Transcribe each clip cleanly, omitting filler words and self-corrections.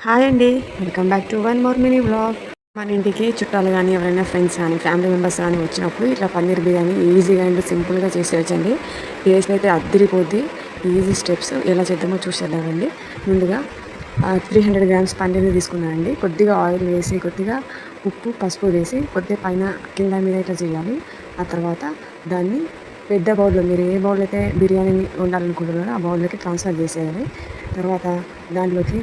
Hi అండి, welcome back to one more mini vlog. మన ఇంటికి చుట్టాలు కానీ ఎవరైనా ఫ్రెండ్స్ కానీ ఫ్యామిలీ మెంబర్స్ కానీ వచ్చినప్పుడు ఇట్లా పన్నీర్ బిర్యానీ ఈజీగా అండ్ సింపుల్గా చేసేయచ్చండి. టేస్ట్ అయితే అద్దరిపోద్ది. ఈజీ స్టెప్స్ ఎలా చేద్దామో చూసేద్దామండి. ముందుగా 300 గ్రామ్స్ పన్నీర్ని తీసుకున్నానండి. కొద్దిగా ఆయిల్ వేసి, కొద్దిగా ఉప్పు పసుపు వేసి, కొద్దిగా పైన కింద మీద ఇట్లా చేయాలి. ఆ తర్వాత దాన్ని పెద్ద బౌల్లో, మీరు ఏ బౌల్ అయితే బిర్యానీ వండాలనుకుంటున్నారో ఆ బౌల్లోకి ట్రాన్స్ఫర్ చేసేయాలి. తర్వాత దాంట్లోకి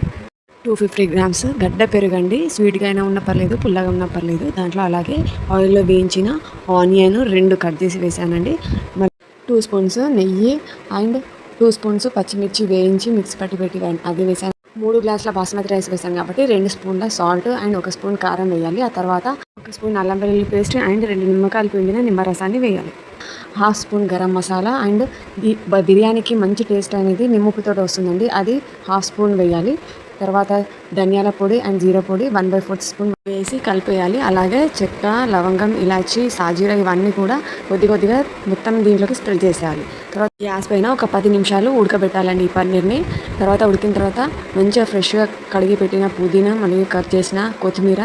250 గ్రామ్స్ గడ్డ పెరుగండి. స్వీట్గా అయినా ఉన్న పర్లేదు, పుల్లగా ఉన్నా పర్లేదు. దాంట్లో అలాగే ఆయిల్లో వేయించిన ఆనియన్ 2 కట్ చేసి వేసానండి. మరి 2 స్పూన్స్ నెయ్యి అండ్ 2 స్పూన్స్ పచ్చిమిర్చి వేయించి మిక్సీ పెట్టి అది వేసాను. 3 గ్లాసుల బాస్మతి రైస్ వేసాను కాబట్టి 2 స్పూన్ల సాల్ట్ అండ్ 1 స్పూన్ కారం వేయాలి. ఆ తర్వాత 1 స్పూన్ అల్లం వెల్లుల్లి పేస్ట్ అండ్ 2 నిమ్మకాయలు పిండిన నిమ్మరసాన్ని వేయాలి. 1/2 స్పూన్ గరం మసాలా అండ్ ఈ బిర్యానీకి మంచి టేస్ట్ అనేది నిమ్మపుతో వస్తుందండి. అది 1/2 స్పూన్ వేయాలి. తర్వాత ధనియాల పొడి అండ్ జీరా పొడి 1/4 స్పూన్ వేసి కలిపేయాలి. అలాగే చెక్క, లవంగం, ఇలాచి, సాజీరా ఇవన్నీ కూడా కొద్దిగా మొత్తం దీంట్లోకి స్ప్రెడ్ చేసేయాలి. తర్వాత గ్యాస్ పైన ఒక 10 నిమిషాలు ఉడకబెట్టాలండి ఈ పన్నీర్ని. తర్వాత ఉడికిన తర్వాత మంచిగా ఫ్రెష్గా కడిగి పెట్టిన పుదీనా మరియు కట్ చేసిన కొత్తిమీర,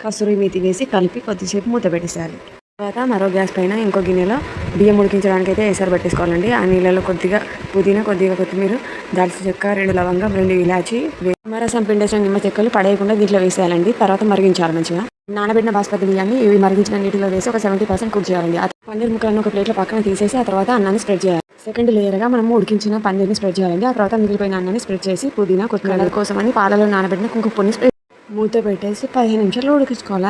కసూరి మేతి వేసి కలిపి కొద్దిసేపు మూత పెట్టేసేయాలి. తర్వాత మరో గ్యాస్ పైన ఇంకో గిన్నెలో బియ్యం ఉడికించడానికి అయితే ఎసరు పెట్టేసుకోవాలండి. ఆ నీళ్ళలో కొద్దిగా పుదీనా, కొద్దిగా కొత్తిమీర, దాల్చిన చెక్క, 2 లవంగం, 2 ఇలాచి, నిమ్మరసం పిండేసిన నిమ్మ చెక్కలు పడేయకుండా దీంట్లో వేసేయాలండి. తర్వాత మరిగించాలి మంచిగా. నానబెట్టిన బాస్మతి బియ్యాన్ని ఇవి మరిగించిన నీటిలో వేసి ఒక 70% కుక్ చేయాలండి. ఆ పన్నీర్ ముక్కలను ఒక ప్లేట్లో పక్కన తీసేసి ఆ తర్వాత అన్నాన్ని స్ప్రెడ్ చేయాలి. సెకండ్ లేయర్గా మనం ఉడికించిన పన్నీర్ని స్ప్రెడ్ చేయాలండి. ఆ తర్వాత మిగిలిపోయిన అన్నాన్ని స్ప్రెడ్ చేసి పుదీనా, కొత్తిమీర కోసం అని పాలలో నానబెట్టిన కుంకుమ పొడిని మూత పెట్టేసి 15 నిమిషాలు ఉడికించుకోవాలి.